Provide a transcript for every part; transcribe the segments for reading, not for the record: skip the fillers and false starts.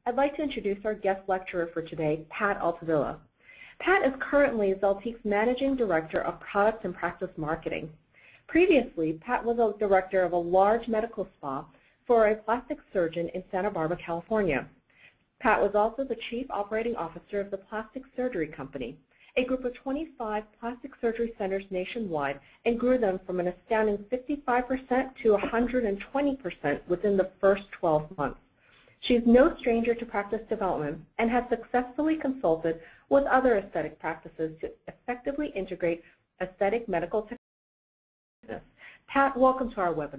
I'd like to introduce our guest lecturer for today, Pat Altavilla. Pat is currently Zeltique's Managing Director of Products and Practice Marketing. Previously, Pat was a director of a large medical spa for a plastic surgeon in Santa Barbara, California. Pat was also the Chief Operating Officer of the Plastic Surgery Company, a group of 25 plastic surgery centers nationwide, and grew them from an astounding 55% to 120% within the first 12 months. She is no stranger to practice development and has successfully consulted with other aesthetic practices to effectively integrate aesthetic medical techniques. Pat, welcome to our webinar.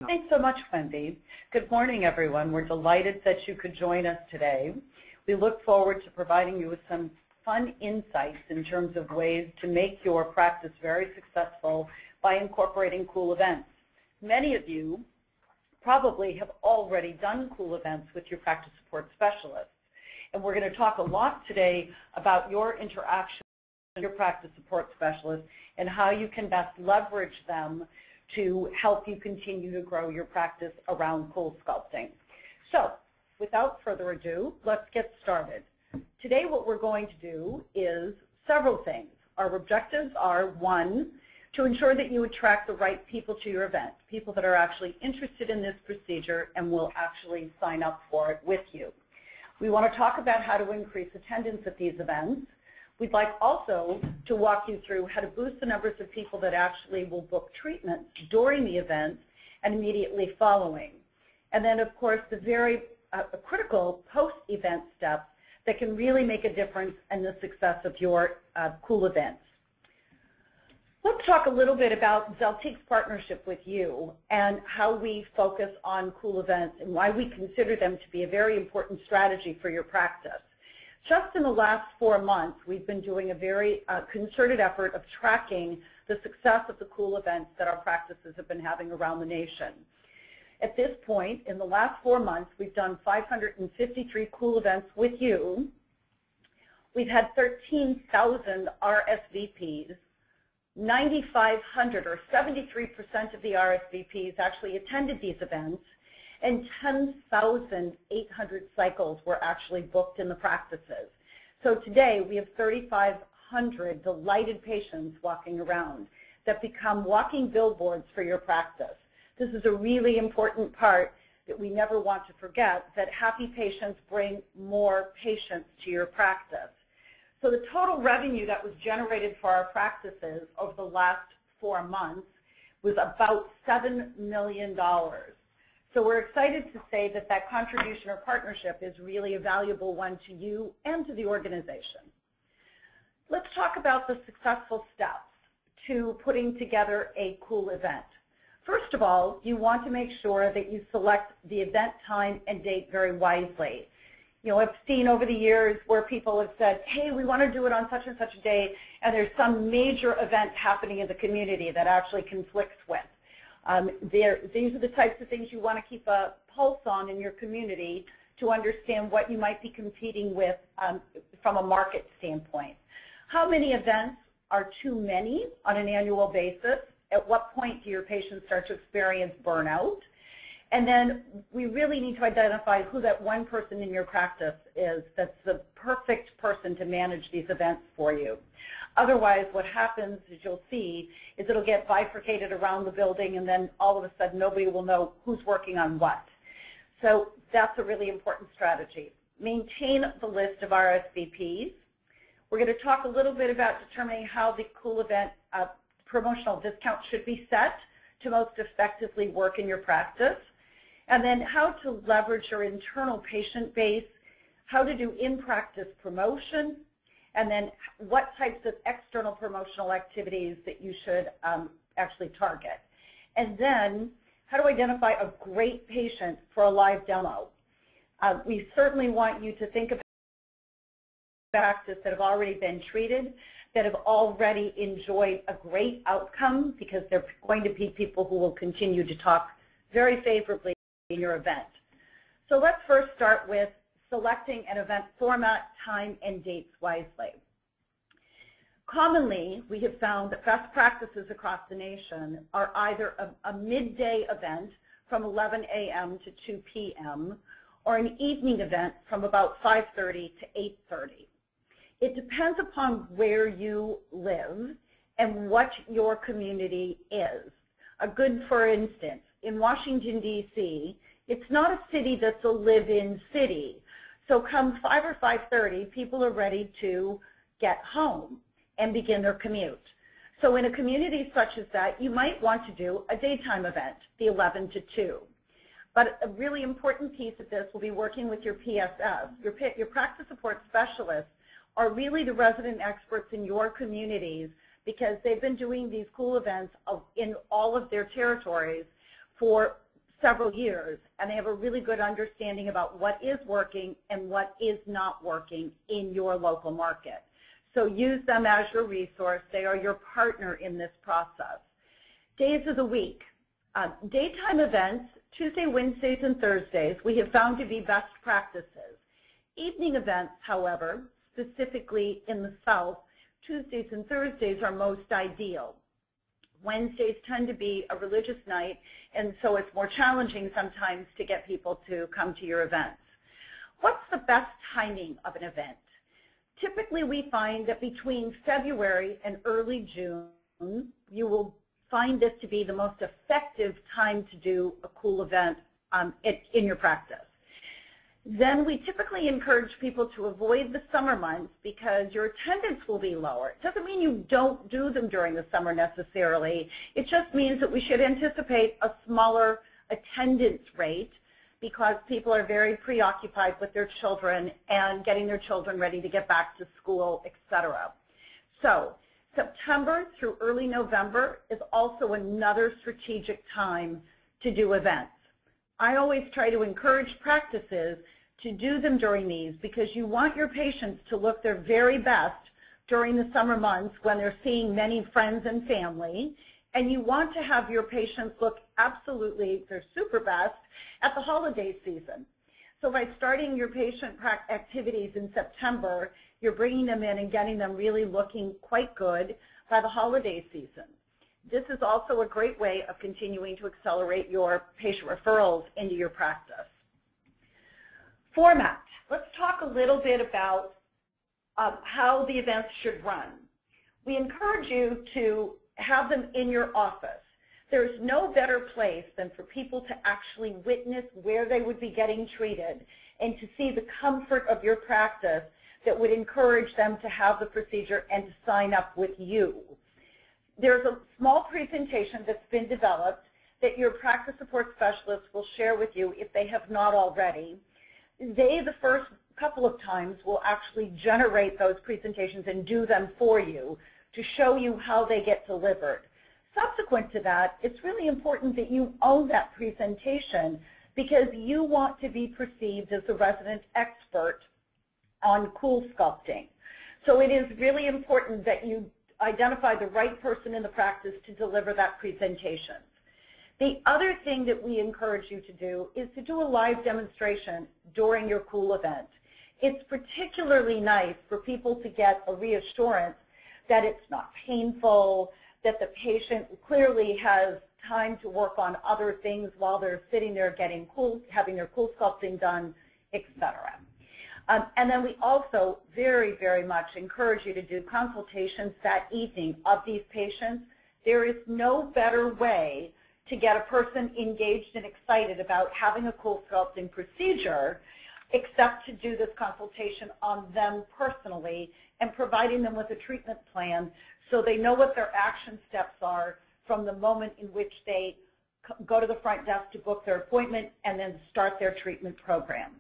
Thanks so much, Wendy. Good morning, everyone. We're delighted that you could join us today. We look forward to providing you with some fun insights in terms of ways to make your practice very successful by incorporating cool events. Many of you probably have already done cool events with your practice support specialists. And we're going to talk a lot today about your interaction with your practice support specialist and how you can best leverage them to help you continue to grow your practice around cool sculpting. So, without further ado, let's get started. Today what we're going to do is several things. Our objectives are, one, to ensure that you attract the right people to your event, people that are actually interested in this procedure and will actually sign up for it with you. We want to talk about how to increase attendance at these events. We'd like also to walk you through how to boost the numbers of people that actually will book treatments during the event and immediately following. And then, of course, the very critical post-event steps that can really make a difference in the success of your cool events. Let's talk a little bit about Zeltique's partnership with you and how we focus on cool events and why we consider them to be a very important strategy for your practice. Just in the last 4 months, we've been doing a very concerted effort of tracking the success of the cool events that our practices have been having around the nation. At this point, in the last 4 months, we've done 553 cool events with you. We've had 13,000 RSVPs. 9,500 or 73% of the RSVPs actually attended these events, and 10,800 cycles were actually booked in the practices. So today we have 3,500 delighted patients walking around that become walking billboards for your practice. This is a really important part that we never want to forget, that happy patients bring more patients to your practice. So the total revenue that was generated for our practices over the last 4 months was about $7 million. So we're excited to say that that contribution or partnership is really a valuable one to you and to the organization. Let's talk about the successful steps to putting together a cool event. First of all, you want to make sure that you select the event time and date very wisely. You know, I've seen over the years where people have said, hey, we want to do it on such and such a day, and there's some major event happening in the community that actually conflicts with. These are the types of things you want to keep a pulse on in your community to understand what you might be competing with from a market standpoint. How many events are too many on an annual basis? At what point do your patients start to experience burnout? And then we really need to identify who that one person in your practice is that's the perfect person to manage these events for you. Otherwise, what happens, as you'll see, is it'll get bifurcated around the building, and then all of a sudden nobody will know who's working on what. So that's a really important strategy. Maintain the list of RSVPs. We're going to talk a little bit about determining how the cool event promotional discount should be set to most effectively work in your practice. And then how to leverage your internal patient base, how to do in-practice promotion, and then what types of external promotional activities that you should actually target. And then how to identify a great patient for a live demo. We certainly want you to think about practice that have already been treated, that have already enjoyed a great outcome, because they're going to be people who will continue to talk very favorably in your event. So let's first start with selecting an event format, time, and dates wisely. Commonly, we have found that best practices across the nation are either a midday event from 11 a.m. to 2 p.m. or an evening event from about 5:30 to 8:30. It depends upon where you live and what your community is. A good, for instance, in Washington, D.C., it's not a city that's a live-in city. So come 5 or 5:30, people are ready to get home and begin their commute. So in a community such as that, you might want to do a daytime event, the 11 to 2. But a really important piece of this will be working with your PSS. Your practice support specialists are really the resident experts in your communities because they've been doing these cool events in all of their territories for several years, and they have a really good understanding about what is working and what is not working in your local market. So use them as your resource. They are your partner in this process. Days of the week. Daytime events, Tuesday, Wednesdays, and Thursdays, we have found to be best practices. Evening events, however, specifically in the South, Tuesdays and Thursdays are most ideal. Wednesdays tend to be a religious night, and so it's more challenging sometimes to get people to come to your events. What's the best timing of an event? Typically, we find that between February and early June, you will find this to be the most effective time to do a cool event in your practice. Then we typically encourage people to avoid the summer months because your attendance will be lower. It doesn't mean you don't do them during the summer necessarily. It just means that we should anticipate a smaller attendance rate because people are very preoccupied with their children and getting their children ready to get back to school, etc. So September through early November is also another strategic time to do events. I always try to encourage practices to do them during these because you want your patients to look their very best during the summer months when they're seeing many friends and family, and you want to have your patients look absolutely their super best at the holiday season. So by starting your patient activities in September, you're bringing them in and getting them really looking quite good by the holiday season. This is also a great way of continuing to accelerate your patient referrals into your practice. Format. Let's talk a little bit about how the events should run. We encourage you to have them in your office. There's no better place than for people to actually witness where they would be getting treated and to see the comfort of your practice that would encourage them to have the procedure and to sign up with you. There's a small presentation that's been developed that your practice support specialists will share with you if they have not already. They, the first couple of times, will actually generate those presentations and do them for you to show you how they get delivered. Subsequent to that, it's really important that you own that presentation because you want to be perceived as a resident expert on cool sculpting. So it is really important that you identify the right person in the practice to deliver that presentation. The other thing that we encourage you to do is to do a live demonstration during your cool event. It's particularly nice for people to get a reassurance that it's not painful, that the patient clearly has time to work on other things while they're sitting there getting cool, having their cool sculpting done, etc. And then we also very, very much encourage you to do consultations that evening of these patients. There is no better way to get a person engaged and excited about having a cool sculpting procedure except to do this consultation on them personally and providing them with a treatment plan so they know what their action steps are from the moment in which they go to the front desk to book their appointment and then start their treatment program.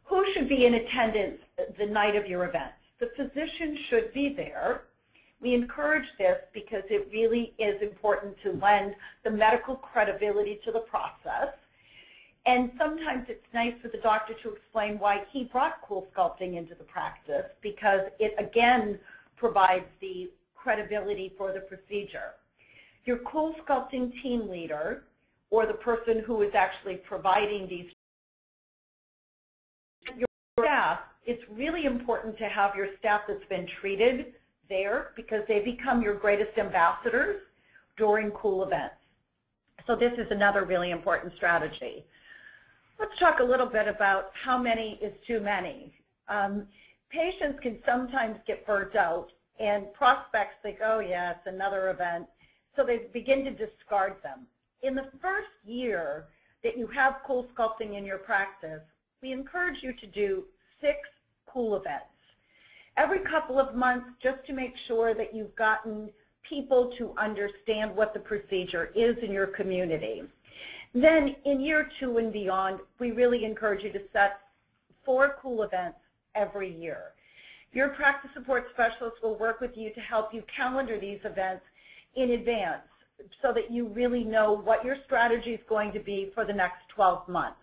Who should be in attendance the night of your event? The physician should be there. We encourage this because it really is important to lend the medical credibility to the process. And sometimes it's nice for the doctor to explain why he brought cool sculpting into the practice because it, again, provides the credibility for the procedure. Your cool sculpting team leader or the person who is actually providing these staff, it's really important to have your staff that's been treated there because they become your greatest ambassadors during cool events. So this is another really important strategy. Let's talk a little bit about how many is too many. Patients can sometimes get burnt out, and prospects think, oh yeah, it's another event, so they begin to discard them. In the first year that you have CoolSculpting in your practice, we encourage you to do 6 cool events. Every couple of months, just to make sure that you've gotten people to understand what the procedure is in your community. Then in year 2 and beyond, we really encourage you to set 4 cool events every year. Your practice support specialist will work with you to help you calendar these events in advance so that you really know what your strategy is going to be for the next 12 months.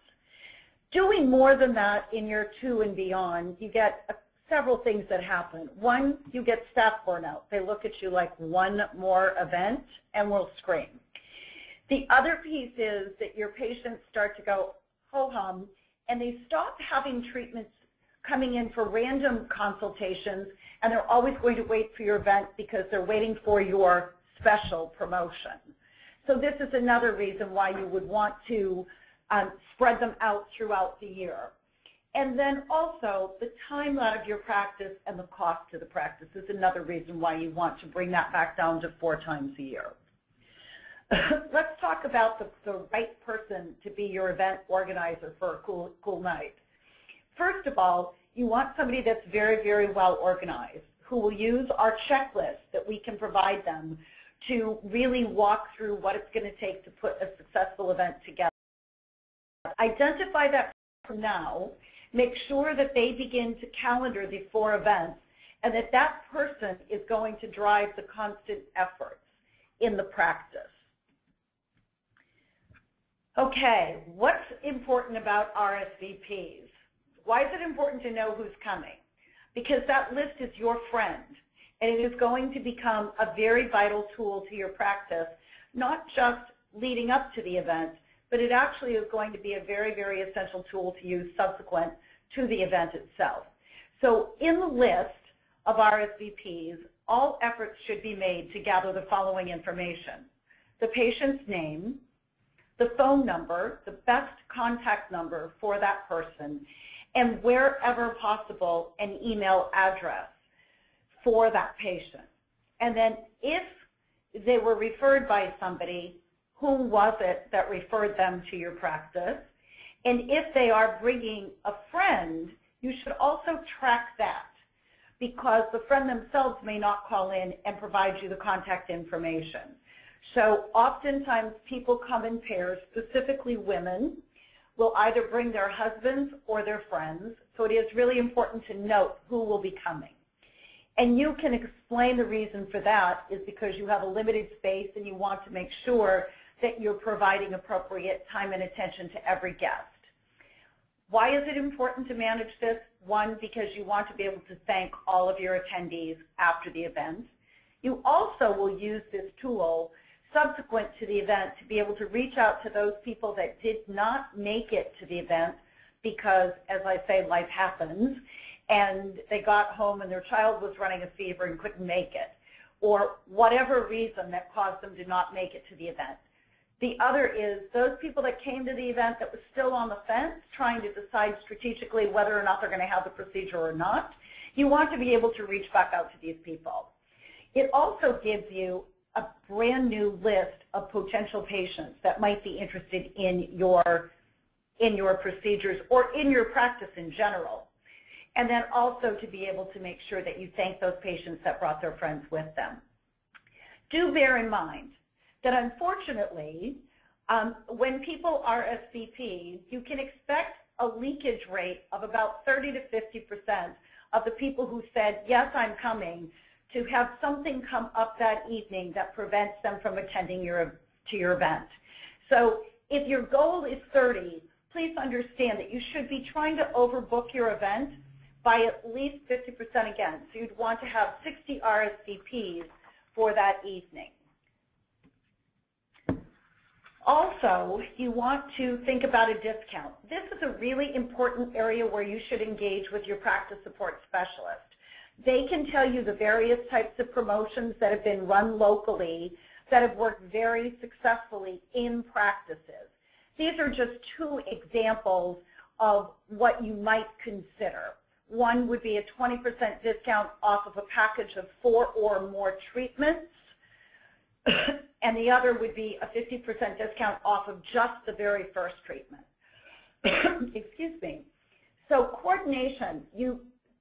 Doing more than that in year 2 and beyond, you get several things that happen. One, you get staff burnout. They look at you like one more event and will scream. The other piece is that your patients start to go ho-hum, and they stop having treatments coming in for random consultations, and they're always going to wait for your event because they're waiting for your special promotion. So this is another reason why you would want to spread them out throughout the year. And then also the time out of your practice and the cost to the practice is another reason why you want to bring that back down to 4 times a year. Let's talk about the right person to be your event organizer for a cool night. First of all, you want somebody that's very, very well organized, who will use our checklist that we can provide them to really walk through what it's going to take to put a successful event together. Identify that from now, make sure that they begin to calendar the 4 events, and that that person is going to drive the constant efforts in the practice. Okay, what's important about RSVPs? Why is it important to know who's coming? Because that list is your friend, and it is going to become a very vital tool to your practice, not just leading up to the event, but it actually is going to be a very, very essential tool to use subsequent to the event itself. So in the list of RSVPs, all efforts should be made to gather the following information: the patient's name, the phone number, the best contact number for that person, and wherever possible, an email address for that patient. And then if they were referred by somebody, who was it that referred them to your practice? And if they are bringing a friend, you should also track that, because the friend themselves may not call in and provide you the contact information. So oftentimes people come in pairs, specifically women, will either bring their husbands or their friends, so it is really important to note who will be coming. And you can explain the reason for that is because you have a limited space and you want to make sure that you're providing appropriate time and attention to every guest. Why is it important to manage this? One, because you want to be able to thank all of your attendees after the event. You also will use this tool subsequent to the event to be able to reach out to those people that did not make it to the event because, as I say, life happens, and they got home and their child was running a fever and couldn't make it, or whatever reason that caused them to not make it to the event. The other is those people that came to the event that was still on the fence, trying to decide strategically whether or not they're going to have the procedure or not. You want to be able to reach back out to these people. It also gives you a brand new list of potential patients that might be interested in your procedures or in your practice in general. And then also to be able to make sure that you thank those patients that brought their friends with them. Do bear in mind that unfortunately, when people RSVP, you can expect a leakage rate of about 30 to 50% of the people who said, yes, I'm coming, to have something come up that evening that prevents them from attending your event. So if your goal is 30, please understand that you should be trying to overbook your event by at least 50% again. So you'd want to have 60 RSVPs for that evening. Also, you want to think about a discount. This is a really important area where you should engage with your practice support specialist. They can tell you the various types of promotions that have been run locally that have worked very successfully in practices. These are just two examples of what you might consider. One would be a 20% discount off of a package of 4 or more treatments, and the other would be a 50% discount off of just the very first treatment. Excuse me. So coordination,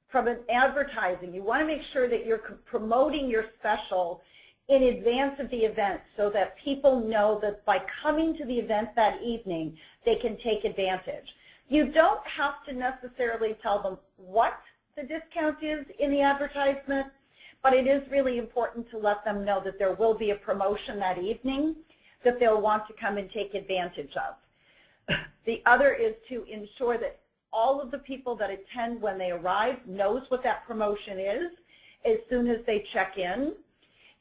from an advertising, you want to make sure that you're promoting your special in advance of the event so that people know that by coming to the event that evening, they can take advantage. You don't have to necessarily tell them what the discount is in the advertisement, but it is really important to let them know that there will be a promotion that evening that they'll want to come and take advantage of. The other is to ensure that all of the people that attend when they arrive knows what that promotion is as soon as they check in.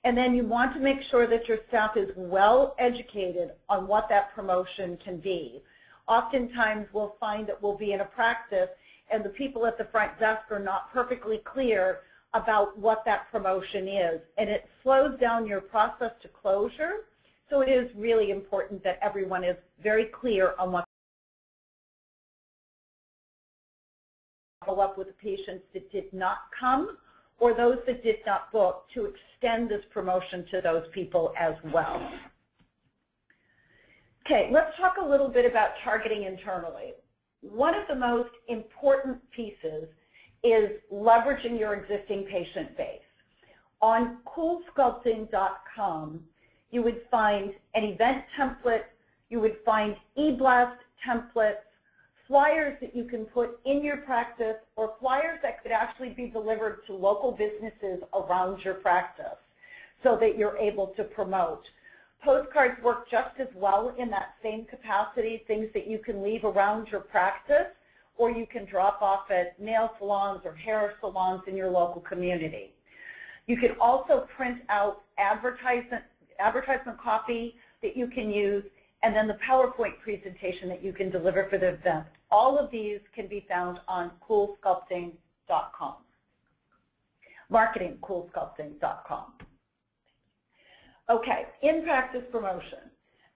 And then you want to make sure that your staff is well educated on what that promotion can be. Oftentimes we'll find that we'll be in a practice and the people at the front desk are not perfectly clear about what that promotion is, and it slows down your process to closure. So it is really important that everyone is very clear on what. Follow up with the patients that did not come or those that did not book to extend this promotion to those people as well. Okay, let's talk a little bit about targeting internally. One of the most important pieces is leveraging your existing patient base. On CoolSculpting.com, you would find an event template, you would find e-blast templates, flyers that you can put in your practice, or flyers that could actually be delivered to local businesses around your practice so that you're able to promote. Postcards work just as well in that same capacity, things that you can leave around your practice, or you can drop off at nail salons or hair salons in your local community. You can also print out advertisement copy that you can use, and then the PowerPoint presentation that you can deliver for the event. All of these can be found on CoolSculpting.com. MarketingCoolSculpting.com. Okay, in-practice promotion,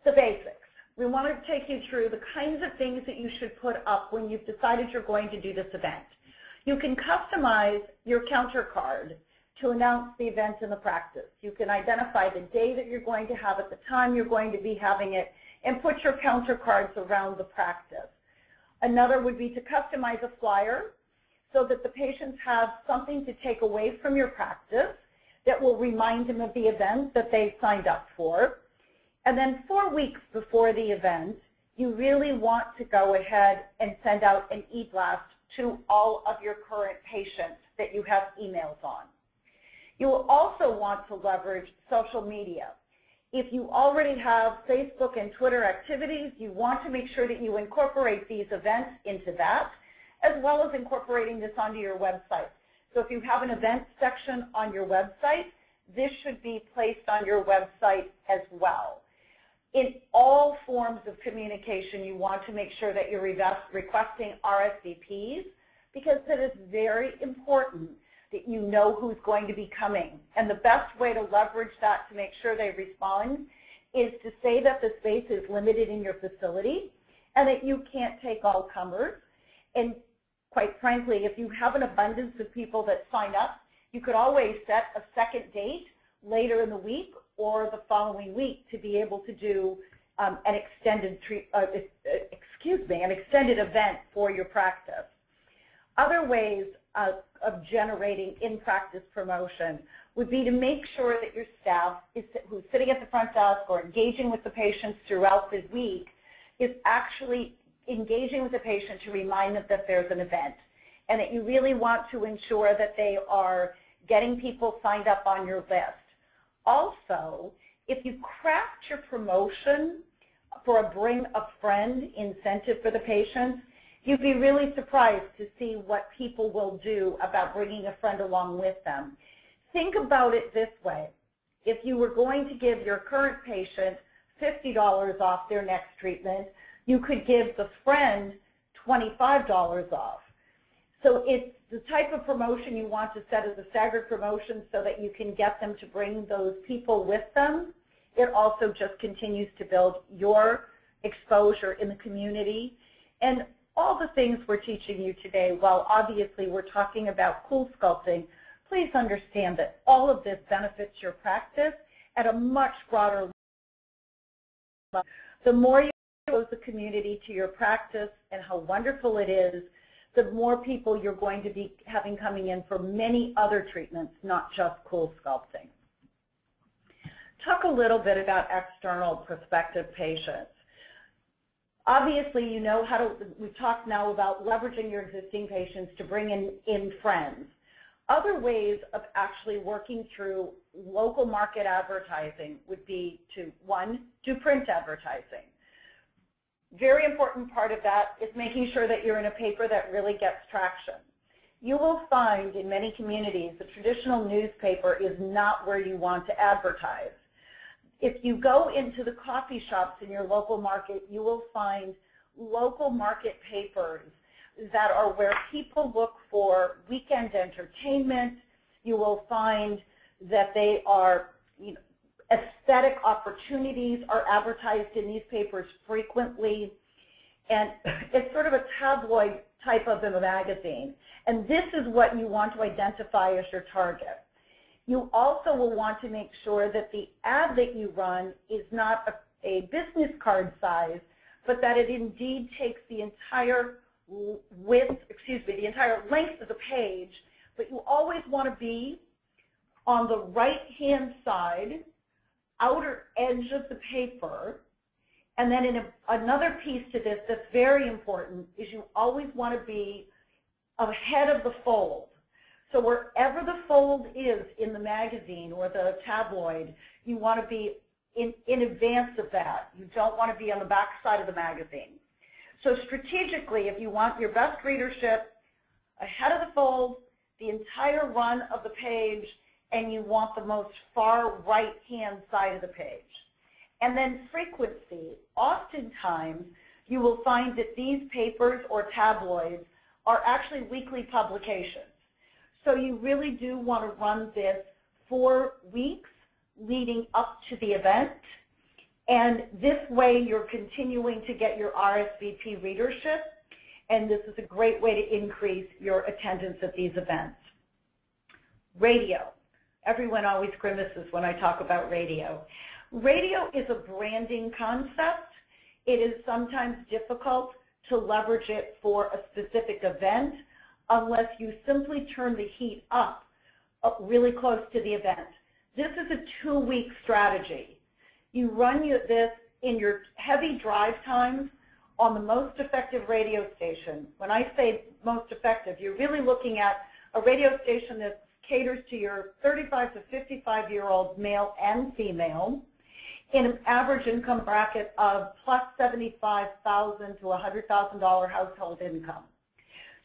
the basics. We want to take you through the kinds of things that you should put up when you've decided you're going to do this event. You can customize your counter card to announce the event in the practice. You can identify the day that you're going to have it, the time you're going to be having it, and put your counter cards around the practice. Another would be to customize a flyer so that the patients have something to take away from your practice that will remind them of the event that they signed up for. And then 4 weeks before the event, you really want to go ahead and send out an e-blast to all of your current patients that you have emails on. You will also want to leverage social media. If you already have Facebook and Twitter activities, you want to make sure that you incorporate these events into that, as well as incorporating this onto your website. So if you have an event section on your website, this should be placed on your website as well. In all forms of communication, you want to make sure that you're requesting RSVPs, because it is very important that you know who's going to be coming. And the best way to leverage that to make sure they respond is to say that the space is limited in your facility and that you can't take all comers. And quite frankly, if you have an abundance of people that sign up, you could always set a second date later in the week or the following week to be able to do an extended event for your practice. Other ways of generating in-practice promotion would be to make sure that your staff who's sitting at the front desk or engaging with the patients throughout the week is actually engaging with the patient to remind them that there's an event, and that you really want to ensure that they are getting people signed up on your list. Also, if you craft your promotion for a bring a friend incentive for the patients, you'd be really surprised to see what people will do about bringing a friend along with them. Think about it this way. If you were going to give your current patient $50 off their next treatment, you could give the friend $25 off. So it's the type of promotion you want to set as a staggered promotion so that you can get them to bring those people with them. It also just continues to build your exposure in the community, and all the things we're teaching you today, while obviously we're talking about CoolSculpting, please understand that all of this benefits your practice at a much broader level. The more you expose the community to your practice and how wonderful it is, the more people you're going to be having coming in for many other treatments, not just CoolSculpting. Talk a little bit about external prospective patients. Obviously, you know how to, we've talked now about leveraging your existing patients to bring in friends. Other ways of actually working through local market advertising would be to, one, do print advertising. Very important part of that is making sure that you're in a paper that really gets traction. You will find in many communities the traditional newspaper is not where you want to advertise. If you go into the coffee shops in your local market, you will find local market papers that are where people look for weekend entertainment. You will find that they are, you know, aesthetic opportunities are advertised in these papers frequently, and it's sort of a tabloid type of a magazine. And this is what you want to identify as your target. You also will want to make sure that the ad that you run is not a business card size, but that it indeed takes the entire the entire length of the page, but you always want to be on the right-hand side, outer edge of the paper. And then in another piece to this that's very important is you always want to be ahead of the fold. So wherever the fold is in the magazine or the tabloid, you want to be in advance of that. You don't want to be on the back side of the magazine. So strategically, if you want your best readership ahead of the fold, the entire run of the page, and you want the most far right-hand side of the page. And then frequency. Oftentimes, you will find that these papers or tabloids are actually weekly publications. So you really do want to run this 4 weeks leading up to the event. And this way you're continuing to get your RSVP readership, and this is a great way to increase your attendance at these events. Radio. Everyone always grimaces when I talk about radio. Radio is a branding concept. It is sometimes difficult to leverage it for a specific event unless you simply turn the heat up really close to the event. This is a 2-week strategy. You run this in your heavy drive times on the most effective radio station. When I say most effective, you're really looking at a radio station that caters to your 35 to 55-year-old male and female in an average income bracket of plus $75,000 to $100,000 household income.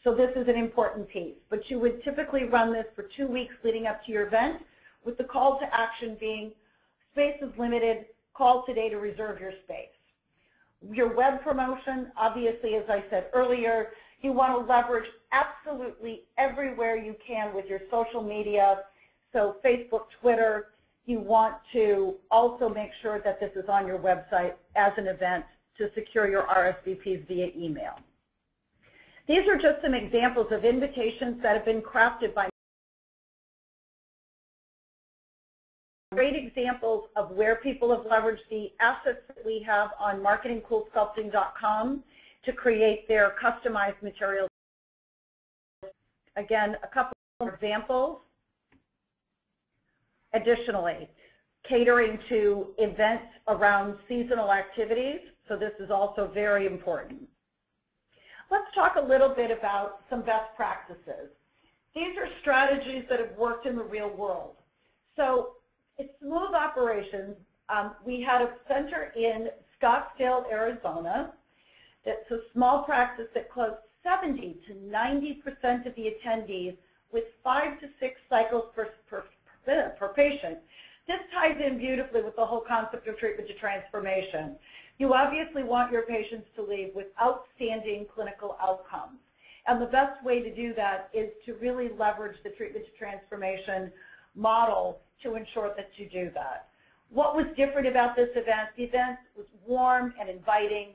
So this is an important piece. But you would typically run this for 2 weeks leading up to your event, with the call to action being space is limited, call today to reserve your space. Your web promotion, obviously, as I said earlier, you want to leverage absolutely everywhere you can with your social media. So Facebook, Twitter, you want to also make sure that this is on your website as an event to secure your RSVPs via email. These are just some examples of invitations that have been crafted by great examples of where people have leveraged the assets that we have on marketingcoolsculpting.com to create their customized materials. Again, a couple of examples. Additionally, catering to events around seasonal activities, so this is also very important. Let's talk a little bit about some best practices. These are strategies that have worked in the real world. So it's smooth operations. We had a center in Scottsdale, Arizona. That's a small practice that closed 70 to 90% of the attendees with 5 to 6 cycles per patient. This ties in beautifully with the whole concept of treatment to transformation. You obviously want your patients to leave with outstanding clinical outcomes. And the best way to do that is to really leverage the treatment to transformation model to ensure that you do that. What was different about this event? The event was warm and inviting.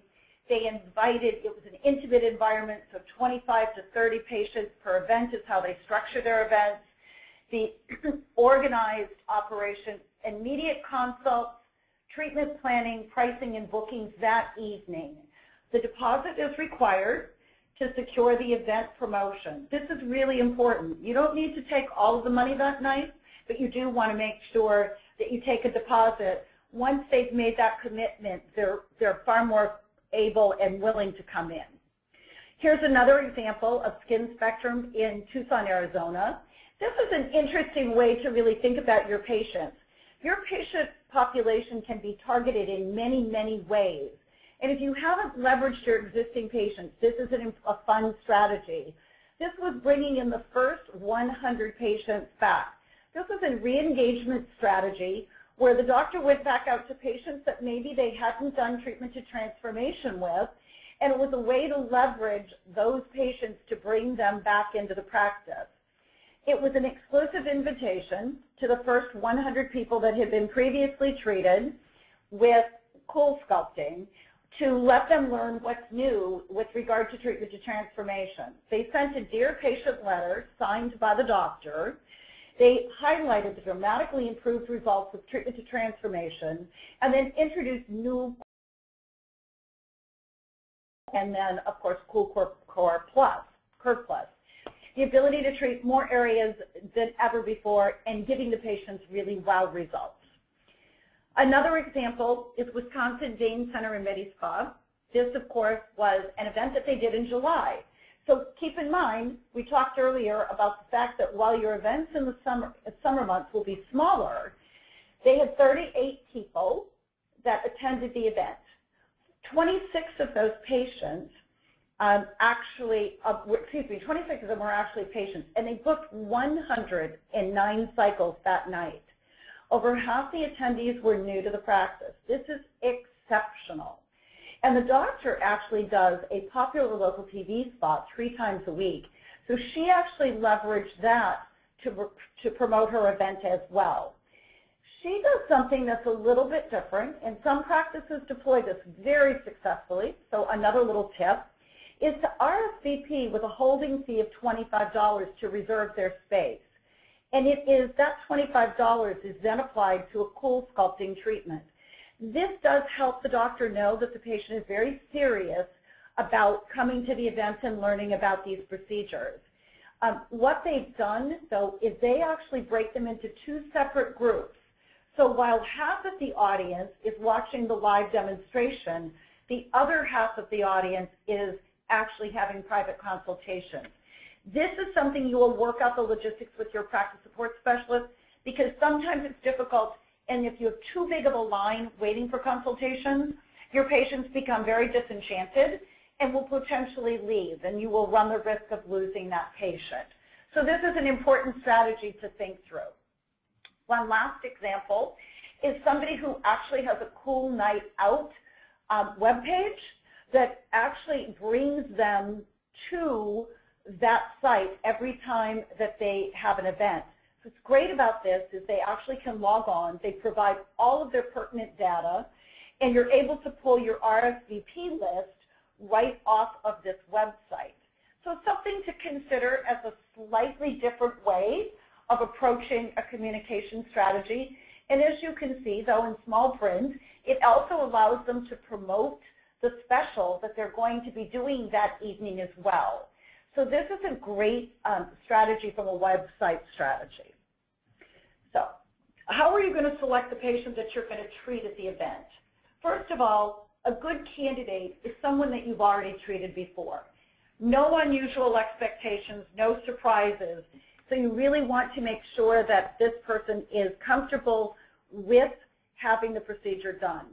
They invited, it was an intimate environment, so 25 to 30 patients per event is how they structure their events. The organized operation, immediate consults, treatment planning, pricing, and bookings that evening. The deposit is required to secure the event promotion. This is really important. You don't need to take all of the money that night, but you do want to make sure that you take a deposit. Once they've made that commitment, they're far more able and willing to come in. Here's another example of Skin Spectrum in Tucson, Arizona. This is an interesting way to really think about your patients. Your patient population can be targeted in many, many ways. And if you haven't leveraged your existing patients, this is a fun strategy. This was bringing in the first 100 patients back. This was a re-engagement strategy where the doctor went back out to patients that maybe they hadn't done treatment to transformation with, and it was a way to leverage those patients to bring them back into the practice. It was an exclusive invitation to the first 100 people that had been previously treated with CoolSculpting to let them learn what's new with regard to treatment to transformation. They sent a Dear Patient letter signed by the doctor. They highlighted the dramatically improved results with treatment to transformation and then introduced new, and then, of course, CoolCore Plus, Curve Plus. The ability to treat more areas than ever before and giving the patients really wow results. Another example is Wisconsin Vein Center and MediSpa. This, of course, was an event that they did in July. So keep in mind, we talked earlier about the fact that while your events in the summer months will be smaller, they had 38 people that attended the event. 26 of those patients 26 of them were actually patients, and they booked 109 cycles that night. Over half the attendees were new to the practice. This is exceptional. And the doctor actually does a popular local TV spot 3 times a week. So she actually leveraged that to promote her event as well. She does something that's a little bit different, and some practices deploy this very successfully. So another little tip is to RSVP with a holding fee of $25 to reserve their space. And it is that $25 is then applied to a CoolSculpting treatment. This does help the doctor know that the patient is very serious about coming to the event and learning about these procedures. What they've done, though, is they actually break them into 2 separate groups. So while half of the audience is watching the live demonstration, the other half of the audience is actually having private consultations. This is something you will work out the logistics with your practice support specialist, because sometimes it's difficult, and if you have too big of a line waiting for consultations, your patients become very disenchanted and will potentially leave, and you will run the risk of losing that patient. So this is an important strategy to think through. One last example is somebody who actually has a Cool Night Out webpage that actually brings them to that site every time that they have an event. What's great about this is they actually can log on, they provide all of their pertinent data, and you're able to pull your RSVP list right off of this website. So something to consider as a slightly different way of approaching a communication strategy. And as you can see, though, in small print, it also allows them to promote the special that they're going to be doing that evening as well. So this is a great strategy from a website strategy. So how are you going to select the patient that you're going to treat at the event? First of all, a good candidate is someone that you've already treated before. No unusual expectations, no surprises. So you really want to make sure that this person is comfortable with having the procedure done.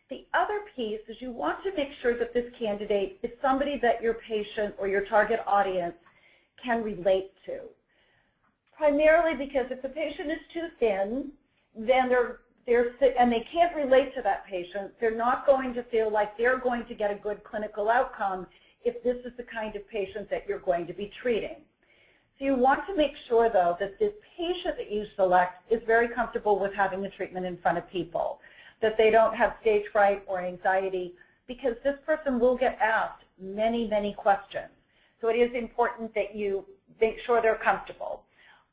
The other piece is you want to make sure that this candidate is somebody that your patient or your target audience can relate to. Primarily because if the patient is too thin, then and they can't relate to that patient, they're not going to feel like they're going to get a good clinical outcome if this is the kind of patient that you're going to be treating. So you want to make sure, though, that the patient that you select is very comfortable with having the treatment in front of people, that they don't have stage fright or anxiety, because this person will get asked many, many questions. So it is important that you make sure they're comfortable.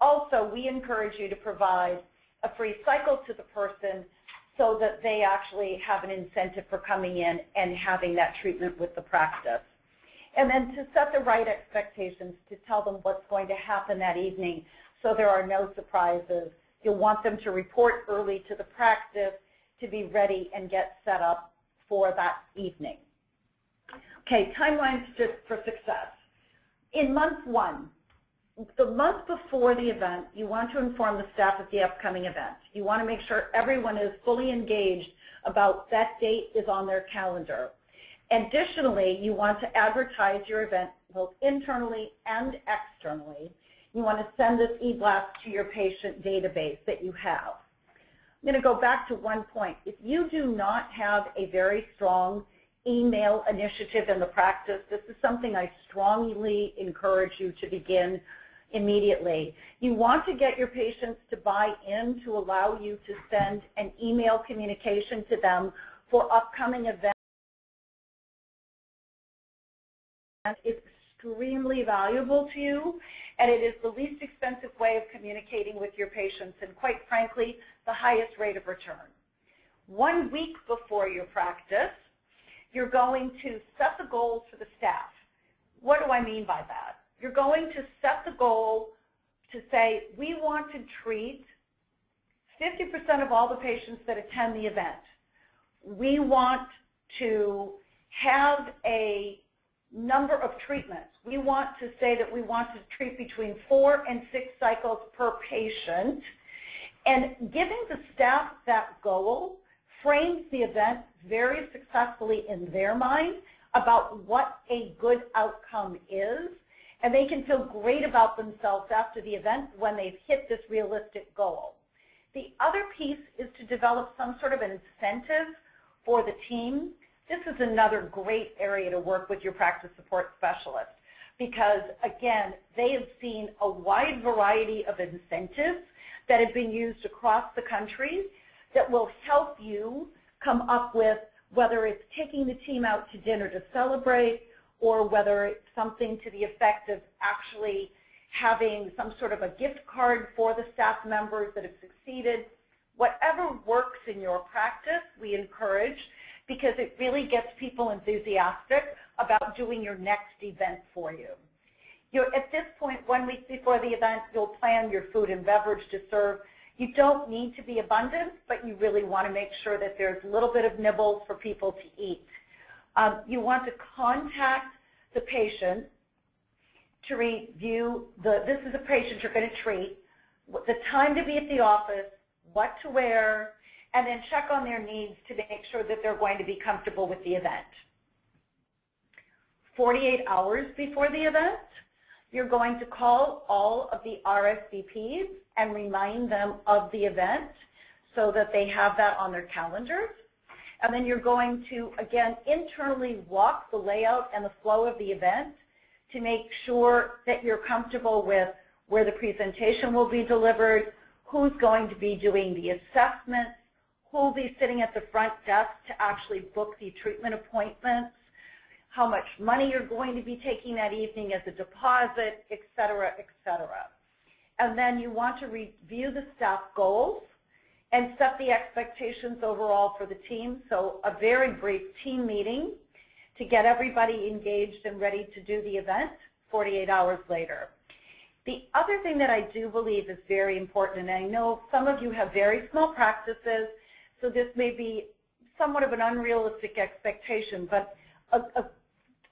Also, we encourage you to provide a free cycle to the person so that they actually have an incentive for coming in and having that treatment with the practice. And then to set the right expectations, to tell them what's going to happen that evening so there are no surprises. You'll want them to report early to the practice to be ready and get set up for that evening. Okay, timelines for success. In month 1, the month before the event, you want to inform the staff of the upcoming event. You want to make sure everyone is fully engaged about that date is on their calendar. Additionally, you want to advertise your event both internally and externally. You want to send this e-blast to your patient database that you have. I'm going to go back to one point. If you do not have a very strong email initiative in the practice, this is something I strongly encourage you to begin immediately. You want to get your patients to buy in to allow you to send an email communication to them for upcoming events. It's extremely valuable to you, and it is the least expensive way of communicating with your patients, and quite frankly, the highest rate of return. 1 week before your practice, you're going to set the goals for the staff. What do I mean by that? You're going to set the goal to say, we want to treat 50% of all the patients that attend the event. We want to have a number of treatments. We want to say that we want to treat between 4 and 6 cycles per patient. And giving the staff that goal frames the event very successfully in their mind about what a good outcome is, and they can feel great about themselves after the event when they've hit this realistic goal. The other piece is to develop some sort of an incentive for the team. This is another great area to work with your practice support specialist because, again, they have seen a wide variety of incentives that have been used across the country that will help you come up with whether it's taking the team out to dinner to celebrate or whether it's something to the effect of actually having some sort of a gift card for the staff members that have succeeded. Whatever works in your practice, we encourage, because it really gets people enthusiastic about doing your next event for you. At this point, 1 week before the event, you'll plan your food and beverage to serve. You don't need to be abundant, but you really want to make sure that there's a little bit of nibbles for people to eat. You want to contact the patient to review this is a patient you're going to treat, the time to be at the office, what to wear, and then check on their needs to make sure that they're going to be comfortable with the event. 48 hours before the event, you're going to call all of the RSVPs and remind them of the event so that they have that on their calendars. And then you're going to, again, internally walk the layout and the flow of the event to make sure that you're comfortable with where the presentation will be delivered, who's going to be doing the assessments, who will be sitting at the front desk to actually book the treatment appointments, how much money you're going to be taking that evening as a deposit, et cetera, et cetera. And then you want to review the staff goals and set the expectations overall for the team. So a very brief team meeting to get everybody engaged and ready to do the event 48 hours later. The other thing that I do believe is very important, and I know some of you have very small practices, so this may be somewhat of an unrealistic expectation, but a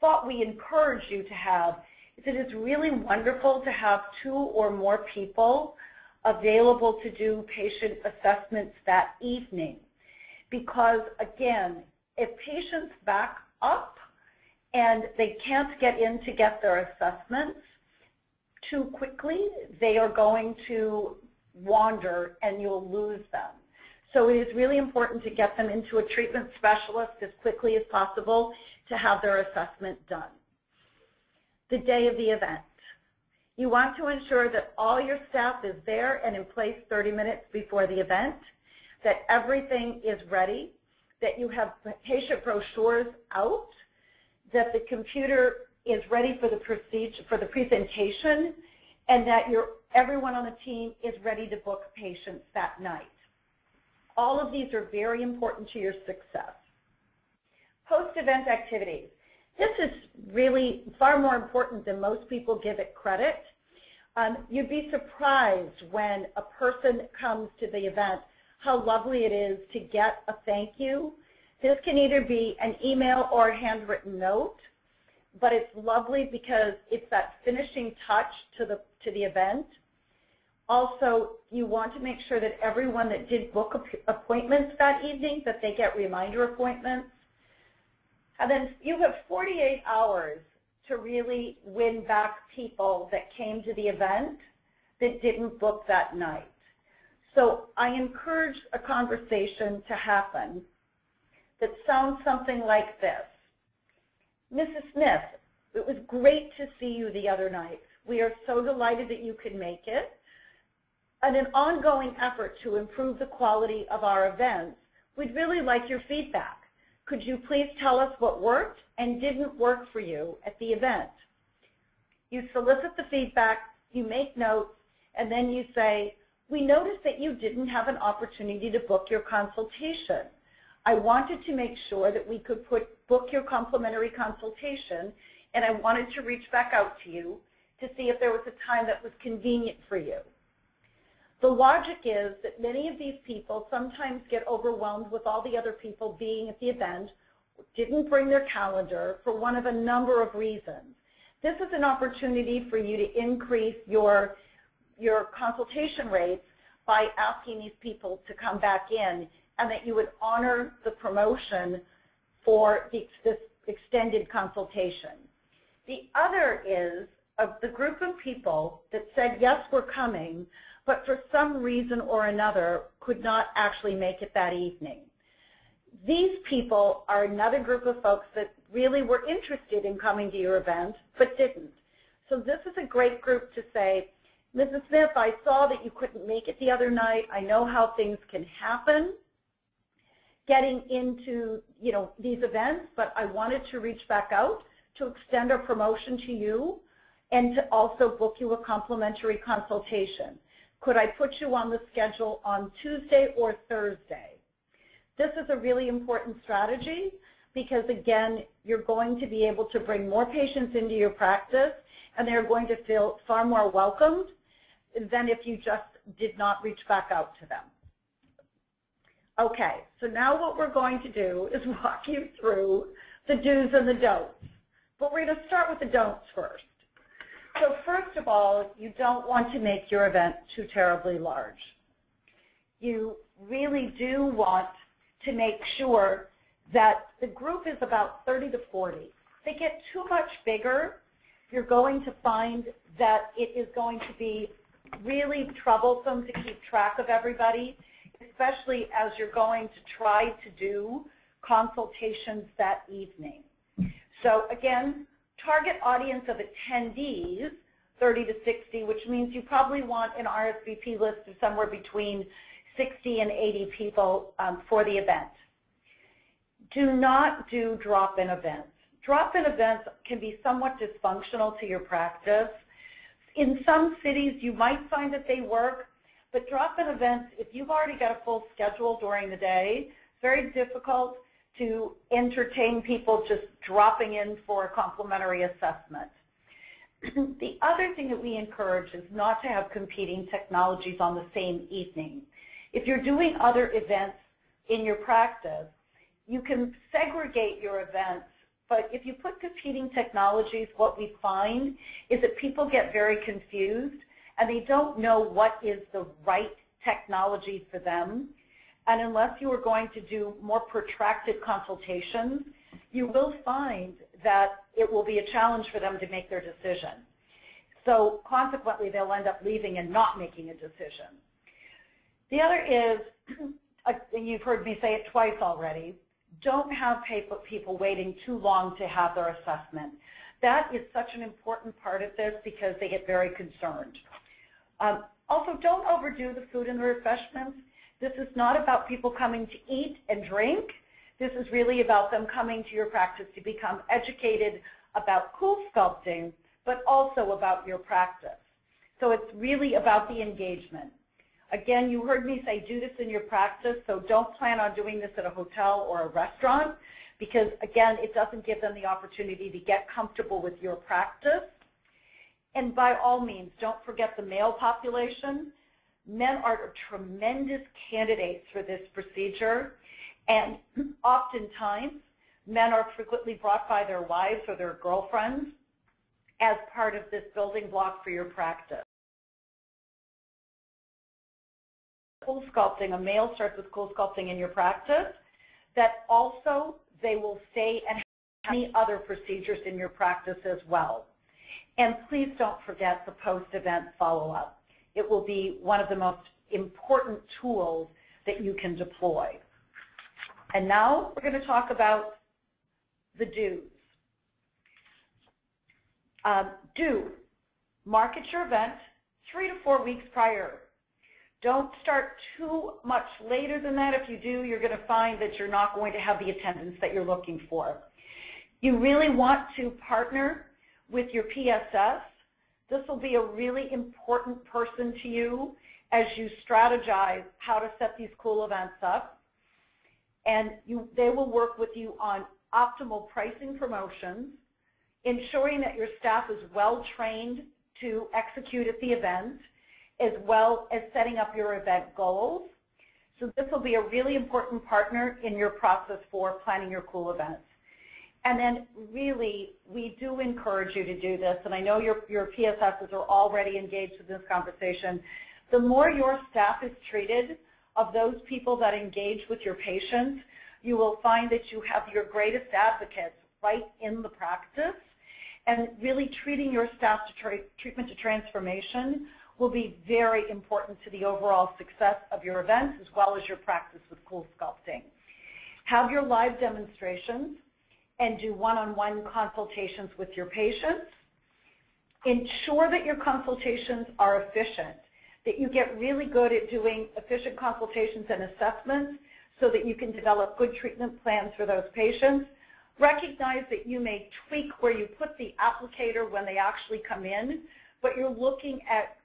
thought we encourage you to have is that it's really wonderful to have 2 or more people available to do patient assessments that evening. Because, again, if patients back up and they can't get in to get their assessments too quickly, they are going to wander and you'll lose them. So it is really important to get them into a treatment specialist as quickly as possible to have their assessment done. The day of the event. You want to ensure that all your staff is there and in place 30 minutes before the event, that everything is ready, that you have patient brochures out, that the computer is ready for the presentation, and that everyone on the team is ready to book patients that night. All of these are very important to your success. Post-event activities. This is really far more important than most people give it credit. You'd be surprised when a person comes to the event how lovely it is to get a thank you. This can either be an email or a handwritten note, but it's lovely because it's that finishing touch to the event. Also, you want to make sure that everyone that did book appointments that evening, that they get reminder appointments. And then you have 48 hours to really win back people that came to the event that didn't book that night. So I encourage a conversation to happen that sounds something like this. Mrs. Smith, it was great to see you the other night. We are so delighted that you could make it. In an ongoing effort to improve the quality of our events, we'd really like your feedback. Could you please tell us what worked and didn't work for you at the event? You solicit the feedback, you make notes, and then you say, we noticed that you didn't have an opportunity to book your consultation. I wanted to make sure that we could book your complimentary consultation, and I wanted to reach back out to you to see if there was a time that was convenient for you. The logic is that many of these people sometimes get overwhelmed with all the other people being at the event, didn't bring their calendar for one of a number of reasons. This is an opportunity for you to increase your consultation rates by asking these people to come back in, and that you would honor the promotion for this extended consultation. The other is of the group of people that said, yes, we're coming, but for some reason or another could not actually make it that evening. These people are another group of folks that really were interested in coming to your event, but didn't. So this is a great group to say, Mrs. Smith, I saw that you couldn't make it the other night. I know how things can happen getting into these events, but I wanted to reach back out to extend our promotion to you and to also book you a complimentary consultation. Could I put you on the schedule on Tuesday or Thursday? This is a really important strategy because, again, you're going to be able to bring more patients into your practice, and they're going to feel far more welcomed than if you just did not reach back out to them. Okay, so now what we're going to do is walk you through the do's and the don'ts. But we're going to start with the don'ts first. So first of all, you don't want to make your event too terribly large. You really do want to make sure that the group is about 30 to 40. If they get too much bigger, you're going to find that it is going to be really troublesome to keep track of everybody, especially as you're going to try to do consultations that evening. So again, target audience of attendees, 30 to 60, which means you probably want an RSVP list of somewhere between 60 and 80 people for the event. Do not do drop-in events. Drop-in events can be somewhat dysfunctional to your practice. In some cities, you might find that they work, but drop-in events, if you've already got a full schedule during the day, it's very difficult to entertain people just dropping in for a complimentary assessment. The other thing that we encourage is not to have competing technologies on the same evening. If you're doing other events in your practice, you can segregate your events, but if you put competing technologies, what we find is that people get very confused and they don't know what is the right technology for them. And unless you are going to do more protracted consultations, you will find that it will be a challenge for them to make their decision. So consequently, they'll end up leaving and not making a decision. The other is, and you've heard me say it twice already, don't have people waiting too long to have their assessment. That is such an important part of this because they get very concerned. Also, don't overdo the food and the refreshments. This is not about people coming to eat and drink. This is really about them coming to your practice to become educated about CoolSculpting, but also about your practice. So it's really about the engagement. Again, you heard me say do this in your practice, so don't plan on doing this at a hotel or a restaurant because, again, it doesn't give them the opportunity to get comfortable with your practice. And by all means, don't forget the male population. Men are tremendous candidates for this procedure, and oftentimes men are frequently brought by their wives or their girlfriends as part of this building block for your practice. CoolSculpting, a male starts with CoolSculpting in your practice, that also they will stay and have many other procedures in your practice as well. And please don't forget the post-event follow-up. It will be one of the most important tools that you can deploy. And now we're going to talk about the do's. Do market your event 3 to 4 weeks prior. Don't start too much later than that. If you do, you're going to find that you're not going to have the attendance that you're looking for. You really want to partner with your PSS. This will be a really important person to you as you strategize how to set these cool events up. And they will work with you on optimal pricing promotions, ensuring that your staff is well trained to execute at the event, as well as setting up your event goals. So this will be a really important partner in your process for planning your cool events. And then really, we do encourage you to do this, and I know your PSSs are already engaged in this conversation. The more your staff is treated of those people that engage with your patients, you will find that you have your greatest advocates right in the practice, and really treating your staff to treatment to transformation will be very important to the overall success of your events as well as your practice with CoolSculpting. Have your live demonstrations and do one-on-one consultations with your patients. Ensure that your consultations are efficient, that you get really good at doing efficient consultations and assessments so that you can develop good treatment plans for those patients. Recognize that you may tweak where you put the applicator when they actually come in, but you're looking at